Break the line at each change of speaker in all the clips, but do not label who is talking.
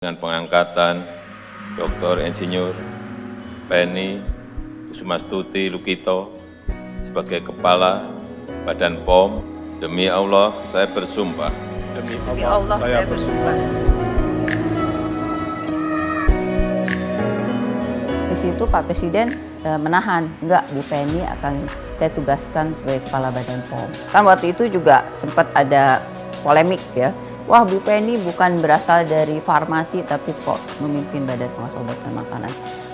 Dengan pengangkatan Dr. Insinyur Penny Kusumastuti Lukito sebagai Kepala Badan POM, demi Allah saya bersumpah.
Demi Allah saya bersumpah.
Di situ Pak Presiden menahan, enggak, Bu Penny akan saya tugaskan sebagai Kepala Badan POM. Kan waktu itu juga sempat ada polemik ya. Wah, Bu Penny bukan berasal dari farmasi tapi kok memimpin Badan Pengawas Obat dan Makanan.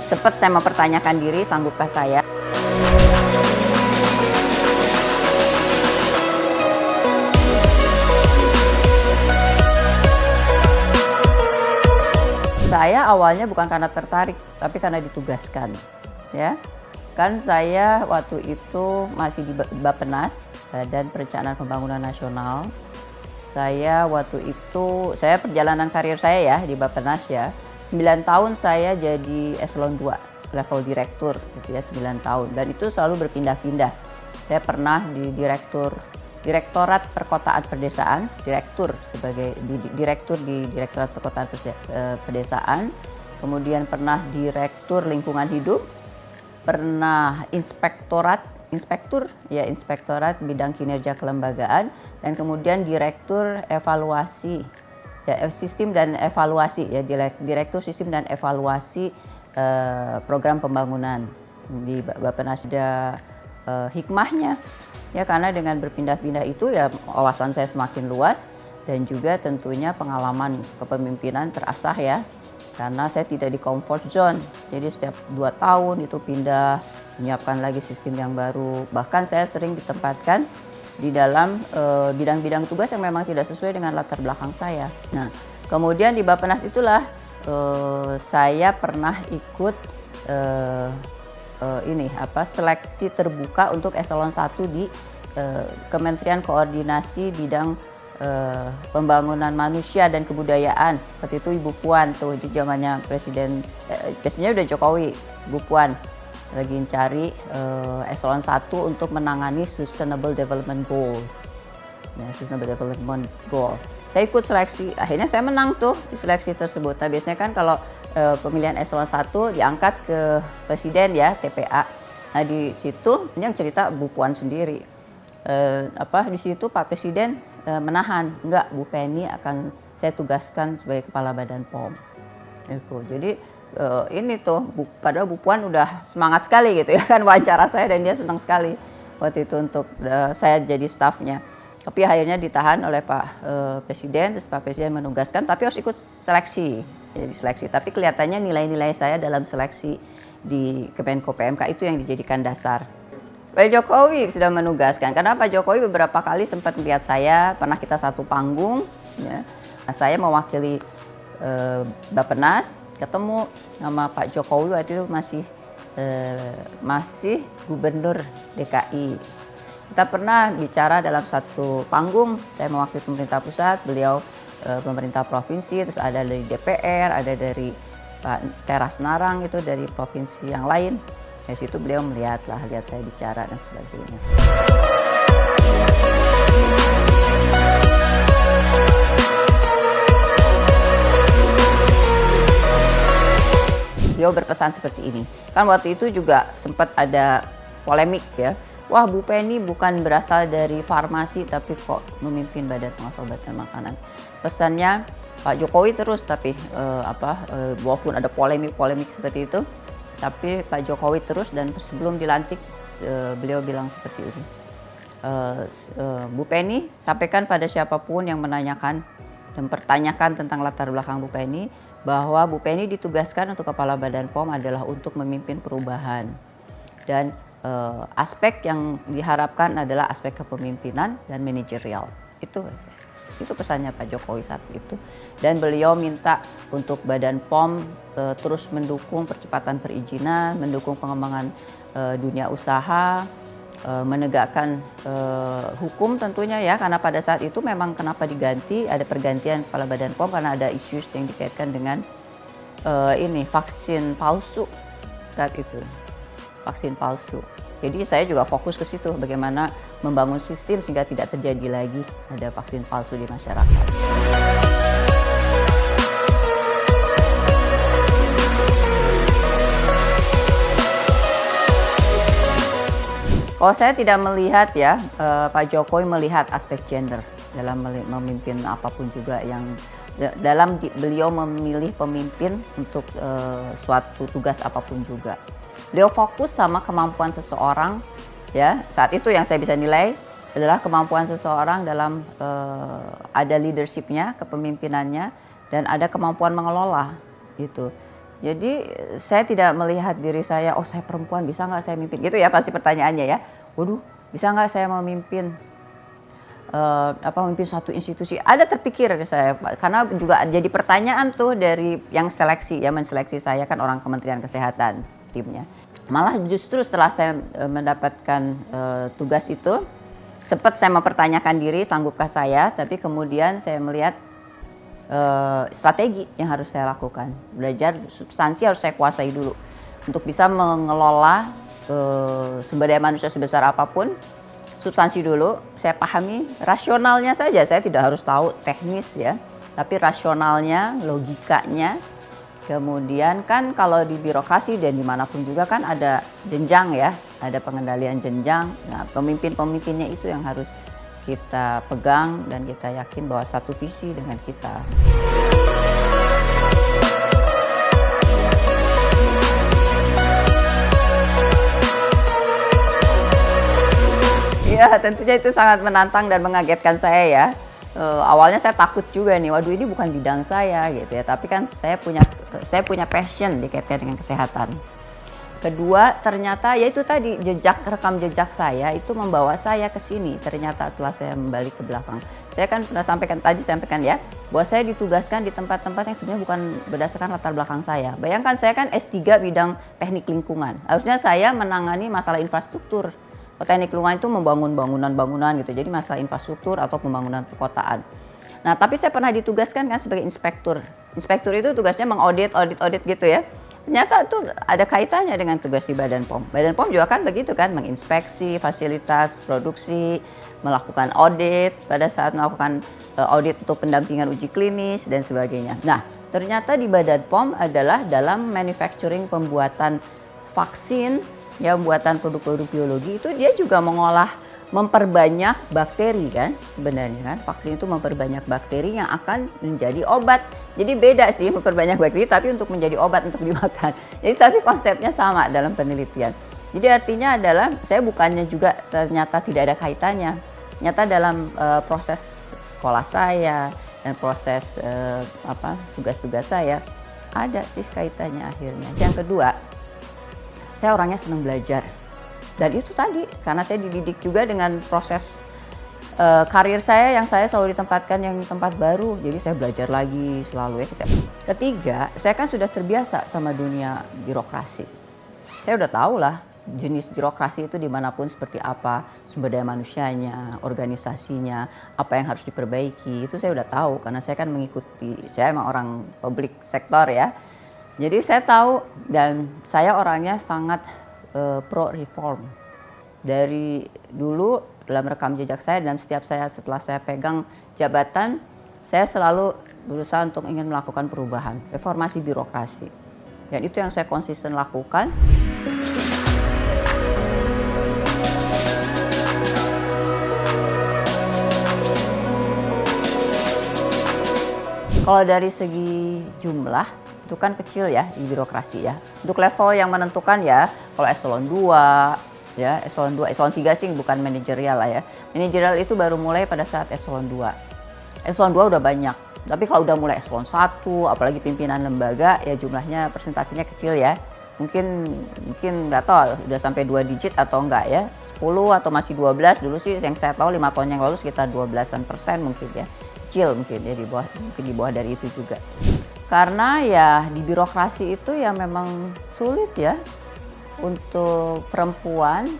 Sempat saya mempertanyakan diri, sanggupkah saya? Saya awalnya bukan karena tertarik, tapi karena ditugaskan. Ya, kan saya waktu itu masih di Bappenas, Badan Perencanaan Pembangunan Nasional. Saya waktu itu, perjalanan karir saya ya di Bappenas ya, 9 tahun saya jadi eselon 2, level direktur gitu ya, 9 tahun. Dan itu selalu berpindah-pindah. Saya pernah di Direktorat Perkotaan Perdesaan, direktur di Direktorat Perkotaan Perdesaan, kemudian pernah direktur lingkungan hidup, pernah inspektorat bidang kinerja kelembagaan, dan kemudian direktur evaluasi ya, sistem dan evaluasi ya, direktur sistem dan evaluasi program pembangunan di Bappenas. Ada hikmahnya ya, karena dengan berpindah-pindah itu ya wawasan saya semakin luas dan juga tentunya pengalaman kepemimpinan terasah ya, karena saya tidak di comfort zone. Jadi setiap 2 tahun itu pindah, menyiapkan lagi sistem yang baru. Bahkan saya sering ditempatkan di dalam bidang-bidang tugas yang memang tidak sesuai dengan latar belakang saya. Nah, kemudian di Bappenas itulah saya pernah ikut seleksi terbuka untuk eselon 1 di Kementerian Koordinasi Bidang Pembangunan Manusia dan Kebudayaan. Waktu itu Ibu Puan tuh, di zamannya presidennya udah Jokowi, Ibu Puan lagi cari eselon 1 untuk menangani Sustainable Development Goal. Ya, Sustainable Development Goal. Saya ikut seleksi, akhirnya saya menang tuh di seleksi tersebut. Nah, biasanya kan kalau pemilihan eselon 1 diangkat ke presiden ya, TPA. Nah, di situ yang cerita Bu Puan sendiri. Di situ Pak Presiden menahan, enggak, Bu Penny akan saya tugaskan sebagai Kepala Badan POM. Itu. Jadi ini tuh, padahal Bu Puan udah semangat sekali gitu ya kan wawancara saya, dan dia senang sekali waktu itu untuk saya jadi stafnya. Tapi akhirnya ditahan oleh Pak Presiden, terus Pak Presiden menugaskan, tapi harus ikut seleksi. Jadi seleksi, tapi kelihatannya nilai-nilai saya dalam seleksi di Kemenko PMK itu yang dijadikan dasar. Pak Jokowi sudah menugaskan, karena Pak Jokowi beberapa kali sempat melihat saya, pernah kita satu panggung, ya. Nah, saya mewakili Bappenas, ketemu sama Pak Jokowi waktu itu masih Gubernur DKI. Kita pernah bicara dalam satu panggung, saya mewakili pemerintah pusat, beliau pemerintah provinsi, terus ada dari DPR, ada dari Pak Teras Narang itu dari provinsi yang lain. Di situ beliau lihat saya bicara dan sebagainya. Beliau berpesan seperti ini. Kan waktu itu juga sempat ada polemik ya. Wah, Bu Penny bukan berasal dari farmasi tapi kok memimpin Badan Pengawas Obat dan Makanan. Pesannya Pak Jokowi terus, tapi walaupun ada polemik seperti itu, tapi Pak Jokowi terus, dan sebelum dilantik beliau bilang seperti ini. Bu Penny, sampaikan pada siapapun yang menanyakan dan pertanyakan tentang latar belakang Bu Penny, bahwa Bu Penny ditugaskan untuk Kepala Badan POM adalah untuk memimpin perubahan. Dan aspek yang diharapkan adalah aspek kepemimpinan dan manajerial. Itu pesannya Pak Jokowi saat itu. Dan beliau minta untuk Badan POM terus mendukung percepatan perizinan, mendukung pengembangan dunia usaha, menegakkan hukum tentunya ya, karena pada saat itu memang kenapa diganti, ada pergantian Kepala Badan POM karena ada isu yang dikaitkan dengan vaksin palsu saat itu. Vaksin palsu. Jadi saya juga fokus ke situ, bagaimana membangun sistem sehingga tidak terjadi lagi ada vaksin palsu di masyarakat. Kalau saya tidak melihat ya, Pak Jokowi melihat aspek gender dalam memimpin apapun juga yang dalam beliau memilih pemimpin untuk suatu tugas apapun juga. Beliau fokus sama kemampuan seseorang ya. Saat itu yang saya bisa nilai adalah kemampuan seseorang dalam ada leadership-nya, kepemimpinannya, dan ada kemampuan mengelola gitu. Jadi saya tidak melihat diri saya, oh saya perempuan bisa nggak saya mimpin gitu ya, pasti pertanyaannya ya. Waduh, bisa nggak saya memimpin memimpin suatu institusi? Ada terpikir saya, karena juga jadi pertanyaan tuh dari yang seleksi ya, menseleksi saya kan orang Kementerian Kesehatan timnya. Malah justru setelah saya mendapatkan tugas itu, sempat saya mempertanyakan diri sanggupkah saya, tapi kemudian saya melihat strategi yang harus saya lakukan. Belajar substansi harus saya kuasai dulu untuk bisa mengelola sumber daya manusia sebesar apapun. Substansi dulu saya pahami, rasionalnya saja, saya tidak harus tahu teknis ya, tapi rasionalnya, logikanya. Kemudian kan kalau di birokrasi dan dimanapun juga kan ada jenjang ya, ada pengendalian jenjang. Nah, pemimpin-pemimpinnya itu yang harus kita pegang dan kita yakin bahwa satu visi dengan kita. Ya, tentunya itu sangat menantang dan mengagetkan saya ya. Awalnya saya takut juga nih, waduh ini bukan bidang saya gitu ya. Tapi kan saya punya passion dikaitkan dengan kesehatan. Kedua, ternyata ya itu tadi rekam jejak saya itu membawa saya ke sini. Ternyata setelah saya kembali ke belakang, saya kan pernah sampaikan ya, bahwa saya ditugaskan di tempat-tempat yang sebenarnya bukan berdasarkan latar belakang saya. Bayangkan saya kan S3 bidang teknik lingkungan. Harusnya saya menangani masalah infrastruktur. Teknik lingkungan itu membangun bangunan gitu. Jadi masalah infrastruktur atau pembangunan perkotaan. Nah, tapi saya pernah ditugaskan kan sebagai inspektur. Inspektur itu tugasnya mengaudit gitu ya. Ternyata itu ada kaitannya dengan tugas di Badan POM. Badan POM juga kan begitu kan, menginspeksi fasilitas produksi, melakukan audit pada saat melakukan audit untuk pendampingan uji klinis dan sebagainya. Nah, ternyata di Badan POM adalah dalam manufacturing, pembuatan vaksin, ya pembuatan produk-produk biologi itu dia juga memperbanyak bakteri kan sebenarnya kan. Vaksin itu memperbanyak bakteri yang akan menjadi obat. Jadi beda sih memperbanyak bakteri tapi untuk menjadi obat untuk dimakan. Jadi tapi konsepnya sama dalam penelitian. Jadi artinya adalah saya bukannya juga ternyata tidak ada kaitannya. Ternyata dalam proses sekolah saya dan proses tugas-tugas saya ada sih kaitannya akhirnya. Yang kedua, saya orangnya senang belajar. Dan itu tadi, karena saya dididik juga dengan proses karir saya yang saya selalu ditempatkan yang tempat baru. Jadi saya belajar lagi selalu ya. Ketiga, saya kan sudah terbiasa sama dunia birokrasi. Saya udah tahu lah jenis birokrasi itu dimanapun seperti apa, sumber daya manusianya, organisasinya, apa yang harus diperbaiki. Itu saya udah tahu karena saya kan mengikuti, saya emang orang public sektor ya. Jadi saya tahu dan saya orangnya sangat pro reform. Dari dulu dalam rekam jejak saya dan setelah saya pegang jabatan, saya selalu berusaha untuk ingin melakukan perubahan, reformasi birokrasi. Dan itu yang saya konsisten lakukan. Kalau dari segi jumlah, itu kan kecil ya di birokrasi ya. Untuk level yang menentukan ya, kalau eselon 2, ya eselon 2, eselon 3 sih bukan manajerial lah ya. Manajerial itu baru mulai pada saat eselon 2. Eselon 2 udah banyak. Tapi kalau udah mulai eselon 1, apalagi pimpinan lembaga ya jumlahnya persentasinya kecil ya. Mungkin nggak tahu udah sampai 2 digit atau enggak ya. 10 atau masih 12 dulu sih yang saya tahu 5 tahun yang lalu sekitar 12% mungkin ya. Kecil mungkin ya di bawah dari itu juga. Karena ya di birokrasi itu ya memang sulit ya untuk perempuan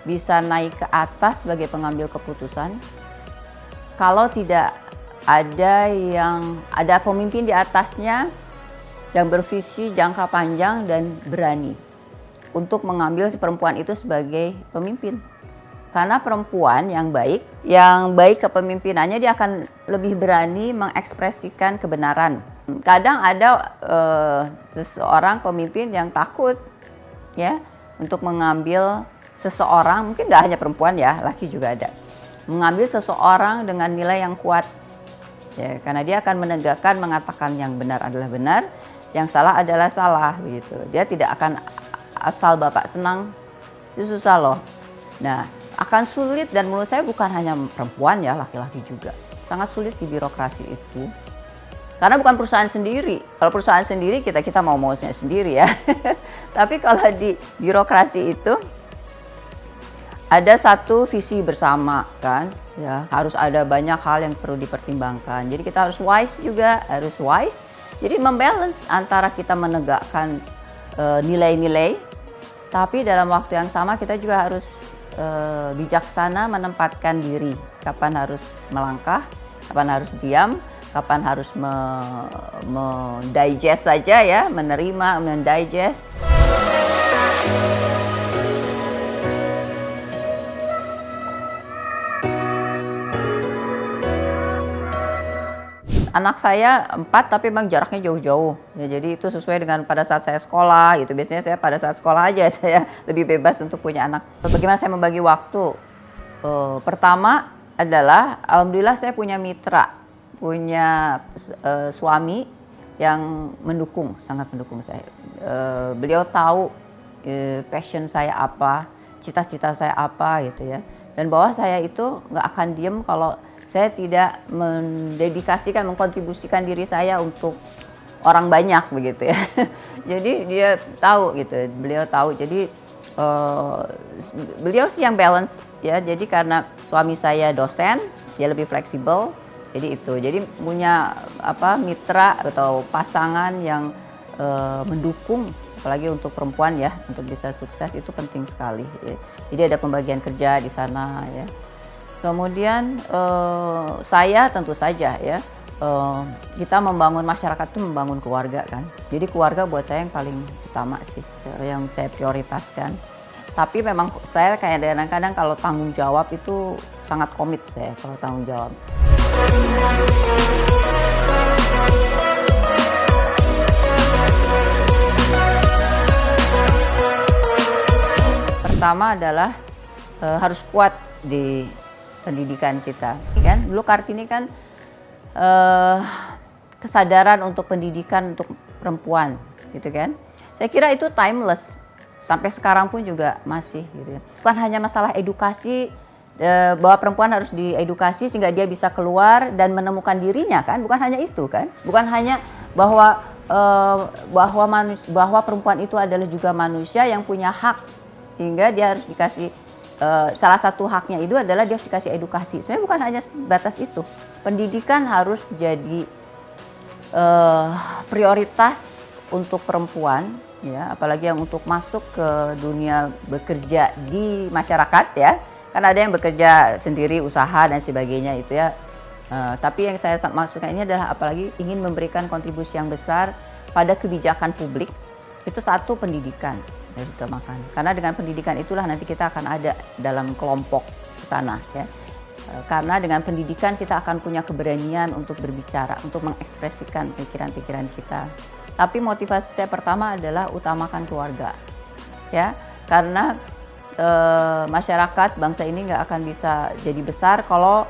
bisa naik ke atas sebagai pengambil keputusan kalau tidak ada pemimpin di atasnya yang bervisi jangka panjang dan berani untuk mengambil si perempuan itu sebagai pemimpin. Karena perempuan yang baik kepemimpinannya dia akan lebih berani mengekspresikan kebenaran. Kadang ada seorang pemimpin yang takut ya untuk mengambil seseorang, mungkin nggak hanya perempuan ya, laki juga ada, mengambil seseorang dengan nilai yang kuat, ya, karena dia akan menegakkan, mengatakan yang benar adalah benar, yang salah adalah salah, begitu. Dia tidak akan asal Bapak senang, itu susah loh. Nah, akan sulit, dan menurut saya bukan hanya perempuan ya, laki-laki juga. Sangat sulit di birokrasi itu. Karena bukan perusahaan sendiri. Kalau perusahaan sendiri kita mau-maunya sendiri ya. Tapi kalau di birokrasi itu ada satu visi bersama kan, ya, harus ada banyak hal yang perlu dipertimbangkan. Jadi kita harus wise juga, harus wise. Jadi membalance antara kita menegakkan nilai-nilai, tapi dalam waktu yang sama kita juga harus bijaksana menempatkan diri. Kapan harus melangkah, kapan harus diam, kapan harus mendigest saja ya, menerima, mendigest. Anak saya 4 tapi memang jaraknya jauh-jauh. Ya, jadi itu sesuai dengan pada saat saya sekolah gitu. Biasanya saya pada saat sekolah aja saya lebih bebas untuk punya anak. Bagaimana saya membagi waktu? Pertama adalah alhamdulillah saya punya mitra, punya suami yang mendukung, sangat mendukung saya. Beliau tahu passion saya apa, cita-cita saya apa gitu ya. Dan bahwa saya itu nggak akan diem kalau saya tidak mendedikasikan, mengkontribusikan diri saya untuk orang banyak begitu ya. Jadi dia tahu gitu, beliau tahu. Jadi beliau sih yang balance ya. Jadi karena suami saya dosen, dia lebih fleksibel. Jadi itu. Jadi punya mitra atau pasangan yang mendukung, apalagi untuk perempuan ya, untuk bisa sukses itu penting sekali. Ya. Jadi ada pembagian kerja di sana ya. Kemudian saya tentu saja ya, kita membangun masyarakat itu membangun keluarga kan. Jadi keluarga buat saya yang paling utama sih, yang saya prioritaskan. Tapi memang saya kayak kadang-kadang kalau tanggung jawab itu sangat komit saya kalau tanggung jawab. Pertama adalah harus kuat di pendidikan kita, kan? Dulu Kartini kan kesadaran untuk pendidikan untuk perempuan, gitu kan? Saya kira itu timeless, sampai sekarang pun juga masih, gitu ya. Bukan hanya masalah edukasi, bahwa perempuan harus diedukasi sehingga dia bisa keluar dan menemukan dirinya, kan? Bukan hanya itu, kan? Bukan hanya bahwa perempuan itu adalah juga manusia yang punya hak, sehingga dia harus dikasih. Salah satu haknya itu adalah dia harus dikasih edukasi. Sebenarnya bukan hanya sebatas itu. Pendidikan harus jadi prioritas untuk perempuan, ya, apalagi yang untuk masuk ke dunia bekerja di masyarakat ya. Kan ada yang bekerja sendiri, usaha dan sebagainya itu ya. Tapi yang saya maksudkan ini adalah apalagi ingin memberikan kontribusi yang besar pada kebijakan publik. Itu satu, pendidikan. Dari utamakan. Karena dengan pendidikan itulah nanti kita akan ada dalam kelompok sana ya. Karena dengan pendidikan kita akan punya keberanian untuk berbicara, untuk mengekspresikan pikiran-pikiran kita. Tapi motivasi saya pertama adalah utamakan keluarga. Ya, karena masyarakat bangsa ini nggak akan bisa jadi besar kalau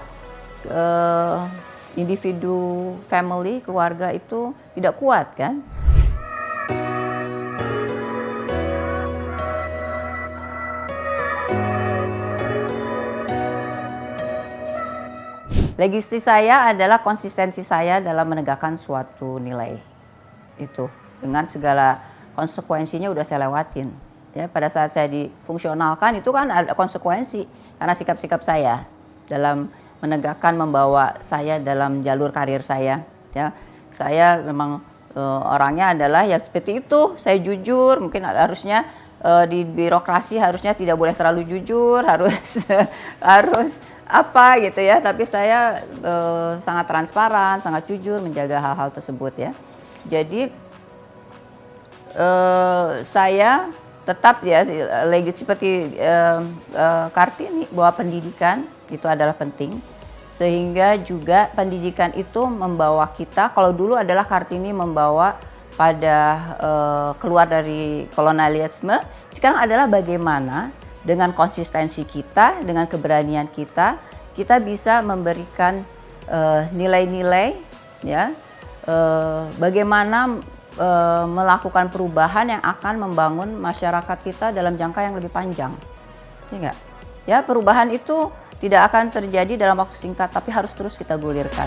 individu, family, keluarga itu tidak kuat kan. Legasi saya adalah konsistensi saya dalam menegakkan suatu nilai itu dengan segala konsekuensinya udah saya lewatin ya. Pada saat saya difungsionalkan itu kan ada konsekuensi karena sikap-sikap saya dalam menegakkan, membawa saya dalam jalur karir saya ya. Saya memang orangnya adalah ya seperti itu, saya jujur, mungkin harusnya di birokrasi harusnya tidak boleh terlalu jujur, harus apa gitu ya, tapi saya sangat transparan, sangat jujur menjaga hal-hal tersebut ya. Jadi saya tetap ya legasi seperti Kartini bahwa pendidikan itu adalah penting, sehingga juga pendidikan itu membawa kita, kalau dulu adalah Kartini membawa pada keluar dari kolonialisme, sekarang adalah bagaimana dengan konsistensi kita, dengan keberanian kita, kita bisa memberikan nilai-nilai ya, bagaimana melakukan perubahan yang akan membangun masyarakat kita dalam jangka yang lebih panjang. Ya enggak? Ya, perubahan itu tidak akan terjadi dalam waktu singkat, tapi harus terus kita gulirkan.